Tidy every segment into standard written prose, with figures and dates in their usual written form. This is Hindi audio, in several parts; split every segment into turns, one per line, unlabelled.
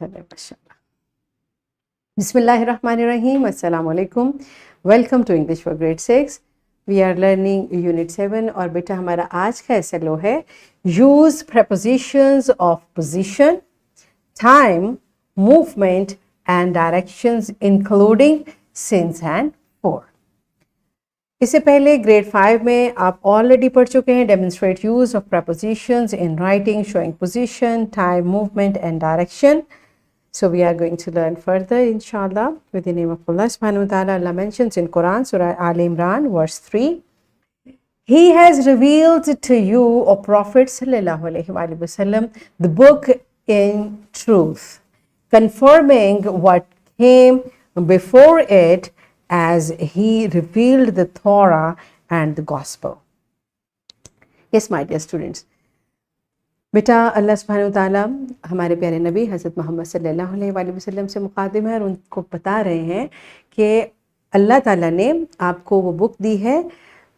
माशाल्लाह। बिस्मिल्लाहिर्रहमानिर्रहीम, अस्सलाम वालेकुम। Welcome to English for grade 6। We are learning unit 7 और बेटा हमारा आज का SLO है use prepositions of position, time, movement and directions including since and for. इससे पहले ग्रेड 5 में आप ऑलरेडी पढ़ चुके हैं demonstrate use of prepositions in writing showing position, time, movement and direction. So we are going to learn further inshallah with the name of Allah subhanahu wa ta'ala. Allah mentions in Quran Surah Al Imran verse 3, He has revealed to you, O Prophet sallallahu alaihi wasallam, the book in truth, confirming what came before it as he revealed the Torah and the gospel. Yes, my dear students. बेटा अल्लाह सुब्हानहू व तआला हमारे प्यारे नबी हज़रत मोहम्मद सल्लल्लाहु अलैहि वसल्लम से मुखातिब है और उनको बता रहे हैं कि अल्लाह ताला ने आपको वो बुक दी है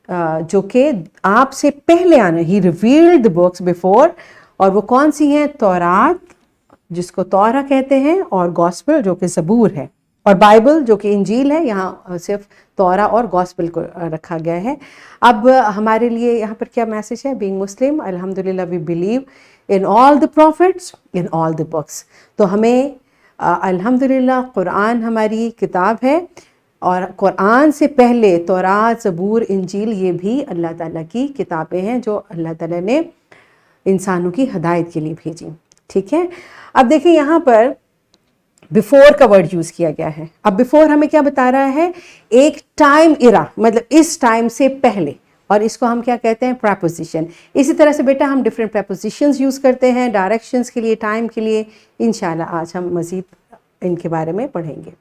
जो कि आपसे पहले आने, ही रिवील्ड द बुक्स बिफोर, और वो कौन सी हैं? तौरात जिसको तौरा कहते हैं, और गॉस्पेल जो कि ज़बूर है, और बाइबल जो कि इंजील है। यहाँ सिर्फ तौरा और गॉस्पेल को रखा गया है। अब हमारे लिए यहाँ पर क्या मैसेज है? बीइंग मुस्लिम अल्हम्दुलिल्लाह we believe in all the prophets, in all the books. तो हमें अल्हम्दुलिल्लाह कुरान हमारी किताब है, और कुरान से पहले तौरात, ज़बूर, इंजील ये भी अल्लाह ताला की किताबें हैं जो अल्लाह ताला ने इंसानों की हिदायत के लिए भेजी। ठीक है, अब देखिए यहाँ पर बिफोर का वर्ड यूज किया गया है। अब बिफोर हमें क्या बता रहा है? एक टाइम इरा, मतलब इस टाइम से पहले, और इसको हम क्या कहते हैं? प्रेपोजिशन। इसी तरह से बेटा हम डिफरेंट प्रेपोजिशंस यूज करते हैं डायरेक्शंस के लिए, टाइम के लिए। इंशाल्लाह आज हम मजीद इनके बारे में पढ़ेंगे।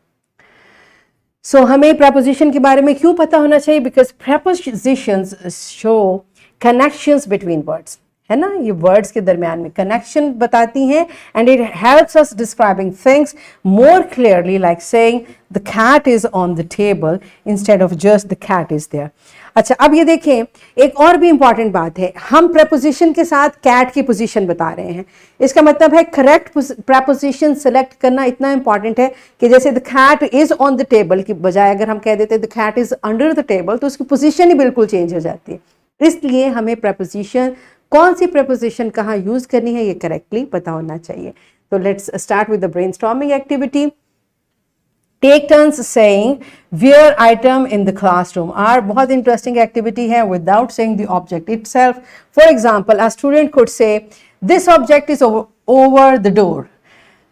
सो हमें प्रेपोजिशन के बारे में क्यों पता होना चाहिए? Because prepositions show connections between words, है ना, ये वर्ड्स के दरमियान में कनेक्शन बताती हैं, and it helps us describing things more clearly, like saying the cat is on the table instead of just the cat is there. अच्छा, अब ये देखें, एक और भी इंपॉर्टेंट बात है, हम प्रेपोजिशन के साथ कैट की पोजीशन बता रहे हैं। इसका मतलब है करेक्ट प्रेपोजिशन सेलेक्ट करना इतना इंपॉर्टेंट है कि जैसे the cat is on the table की बजाय अगर हम कह देते the cat is under the table, तो उसकी पोजीशन ही बिल्कुल चेंज हो जाती है। इसलिए हमें प्रेपोजिशन, कौन सी प्रेपोजिशन कहाँ यूज करनी है, ये करेक्टली पता होना चाहिए। तो let's start with the brainstorming activity. Take turns saying where item in the classroom are. बहुत इंटरेस्टिंग एक्टिविटी है without saying the object itself. For example, a student could say this object is over the door.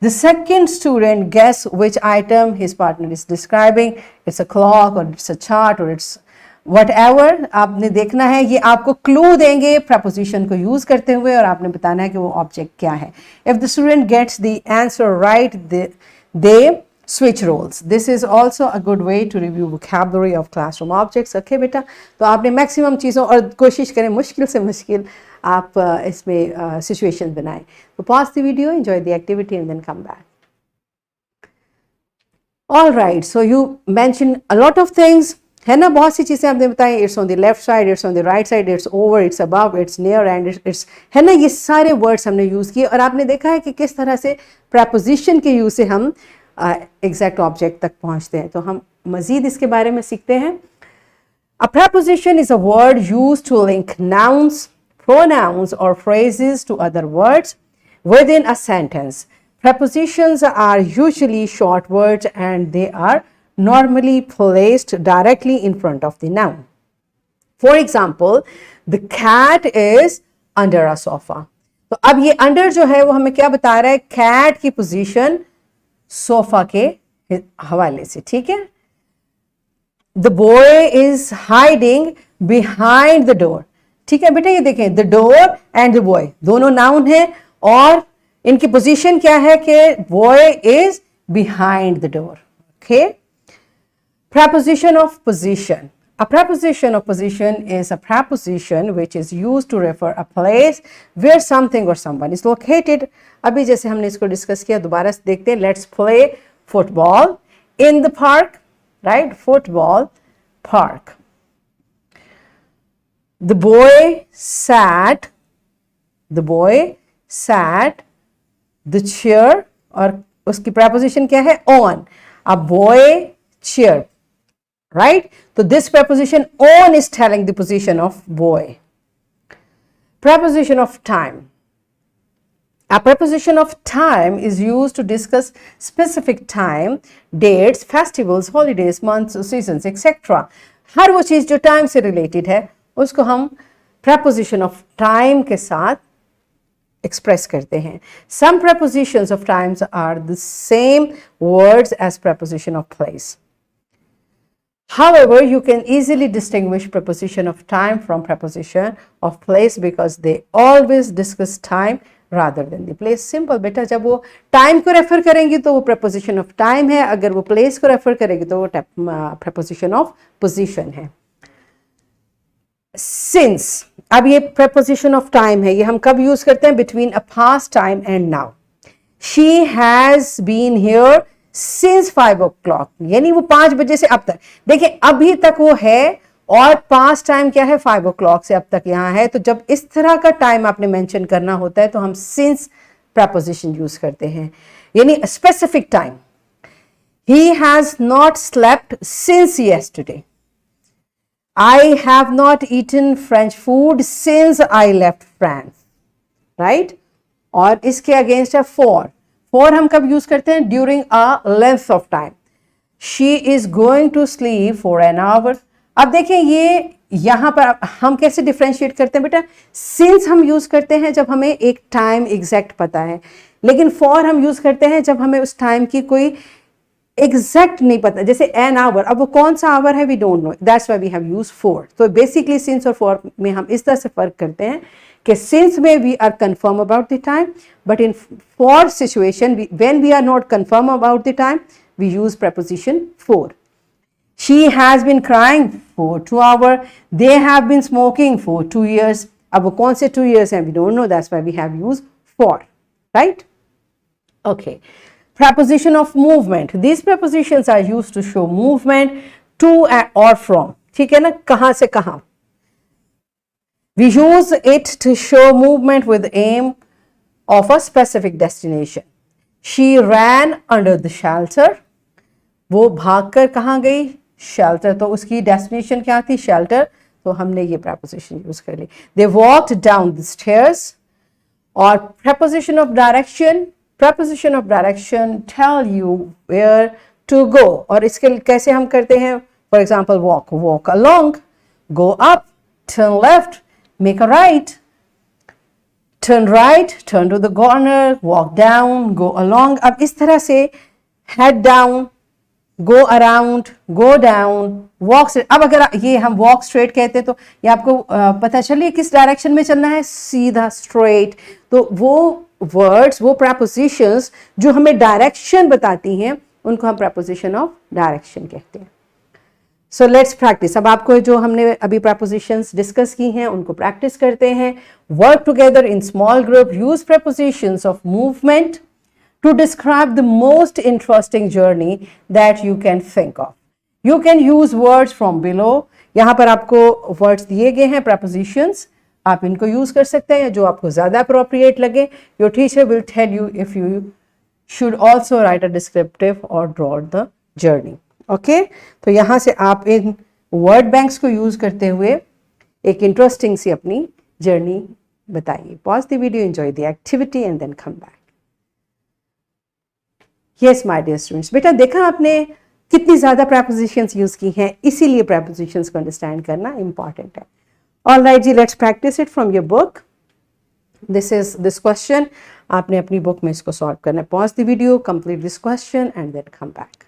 The second student guess which item his partner is describing. It's a clock or it's a chart or it's whatever. आपने देखना है, ये आपको क्लू देंगे preposition को यूज करते हुए, और आपने बताना है कि वो ऑब्जेक्ट क्या है। If the student gets the answer right, they switch roles. This is also a good way to review vocabulary of classroom objects. Okay बेटा, तो आपने मैक्सिमम चीज़ों, और कोशिश करें मुश्किल से मुश्किल आप इसमें सिचुएशन बनाएं। तो pause the video, enjoy the activity and then come back. All right, so you mention a lot of things, है ना, बहुत सी चीज़ें आपने बताई। It's on the left side, it's on the right side, it's over, it's above, it's near and it's, है ना, ये सारे वर्ड्स हमने यूज़ किए, और आपने देखा है कि किस तरह से प्रेपोजिशन के यूज से हम एग्जैक्ट ऑब्जेक्ट तक पहुँचते हैं। तो हम मज़ीद इसके बारे में सीखते हैं। A preposition is a word used to link nouns, pronouns or phrases to other words within a sentence. Prepositions are usually short words and they are normally placed directly in front of the noun. For example, the cat is under a sofa. तो अब ये under जो है वो हमें क्या बता रहा है? cat की पोजीशन सोफा के हवाले से, ठीक है। The boy is hiding behind the door. ठीक है बेटा, ये देखें, the door and the boy दोनों नाउन है, और इनकी पोजीशन क्या है कि boy is behind the door. Okay, preposition of position. A preposition of position is a preposition which is used to refer a place where something or someone is located. अभी जैसे हमने इसको डिस्कस किया, दोबारा से देखते हैं। Let's play football in the park, right? Football park. The boy sat the chair, और उसकी preposition क्या है? On. A boy cheered. Right? So this preposition on is telling the position of boy. Preposition of time. A preposition of time is used to discuss specific time, dates, festivals, holidays, months, seasons, etc. हर वो चीज़ जो टाइम से रिलेटेड है उसको हम preposition of time के साथ express करते हैं. Some prepositions of times are the same words as preposition of place. However, you can easily distinguish preposition of time from preposition of place because they always discuss time rather than the place. Simple बेटा, जब वो time को refer करेंगी तो वो preposition of time है, अगर वो place को refer करेगी तो वो preposition of position है. Since, अब ये preposition of time है, ये हम कब use करते हैं? Between a past time and now. She has been here since 5 o'clock, यानी वो 5 बजे से अब तक. देखिए अभी तक वो है और पास्ट टाइम क्या है? 5 o'clock से अब तक यहाँ है. तो जब इस तरह का टाइम आपने मेंशन करना होता है तो हम since preposition यूज करते हैं, यानी specific time. He has not slept since yesterday. I have not eaten French food since I left France. Right? और इसके अगेंस्ट है for. For हम कब यूज करते हैं? During a length of time. She is going to sleep for an hour. अब देखें ये यहाँ पर हम कैसे डिफ्रेंशिएट करते हैं बेटा? सिंस हम यूज करते हैं जब हमें एक टाइम एग्जैक्ट पता है, लेकिन फॉर हम यूज करते हैं जब हमें उस टाइम की कोई एग्जैक्ट नहीं पता. जैसे एन आवर, अब वो कौन सा आवर है we don't know, that's why we have use for. तो बेसिकली सिंस और फॉर में हम इस तरह से फर्क करते हैं कि सिंस में we are confirm about the time, but in for situation when we are not confirm about the time we use preposition for. She has been crying for 2 hours. They have been smoking for 2 years. अब वो कौन से 2 years हैं? We don't know. That's why we have used for. Right? Okay. Preposition of movement. These prepositions are used to show movement to or from. ठीक है ना? कहाँ से कहाँ? We use it to show movement with aim of a specific destination. She ran under the shelter. वो भागकर कहाँ गई? शेल्टर. तो उसकी डेस्टिनेशन क्या थी? शेल्टर. तो हमने ये preposition यूज कर ली. They walked down the stairs. और preposition of direction. Preposition of direction tell you where to go. और इसके कैसे हम करते हैं? For example, walk. Walk along. Go up. Turn left. Make a right. Turn right. Turn to the corner. Walk down. Go along. अब इस तरह से head down, go around, go down, walk straight. अब अगर ये हम walk straight कहते हैं तो ये आपको पता चलिए किस डायरेक्शन में चलना है? सीधा, straight. तो वो words, वो prepositions जो हमें डायरेक्शन बताती हैं उनको हम preposition of direction कहते हैं. So let's practice. अब आपको जो हमने अभी prepositions discuss की हैं उनको practice करते हैं. Work together in small group. Use prepositions of movement to describe the most interesting journey that you can think of. You can use words from below. यहाँ पर आपको words दिए गए हैं prepositions. आप इनको use कर सकते हैं जो आपको ज़्यादा appropriate लगे. Your teacher will tell you if you should also write a descriptive or draw the journey. Okay? तो यहाँ से आप इन word banks को use करते हुए एक interesting सी अपनी journey बताइए. Pause the video, enjoy the activity and then come back. Yes, my dear students. बेटा देखा आपने कितनी ज़्यादा prepositions यूज़ की हैं, इसीलिए prepositions को understand करना important है. All right ji, let's practice it from your book. This is this question. आपने अपनी book में इसको solve करना है. Pause the video, complete this question and then come back.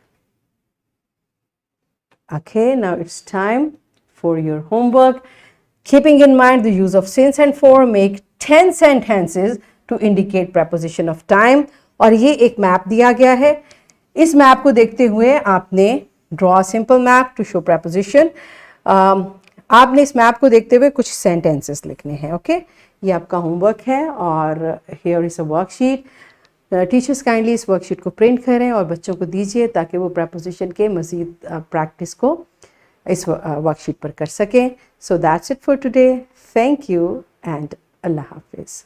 Okay, now it's time for your homework. Keeping in mind the use of since and for, make 10 sentences to indicate preposition of time. और ये एक मैप दिया गया है. इस मैप को देखते हुए आपने draw simple map to show preposition. आपने इस मैप को देखते हुए कुछ सेंटेंसेस लिखने हैं. ओके, ये आपका होमवर्क है और here is a worksheet. Teachers kindly इस वर्कशीट को प्रिंट करें और बच्चों को दीजिए ताकि वो preposition के मज़ीद प्रैक्टिस को इस वर्कशीट पर कर सकें. So that's it for today. Thank you and Allah हाफिज़.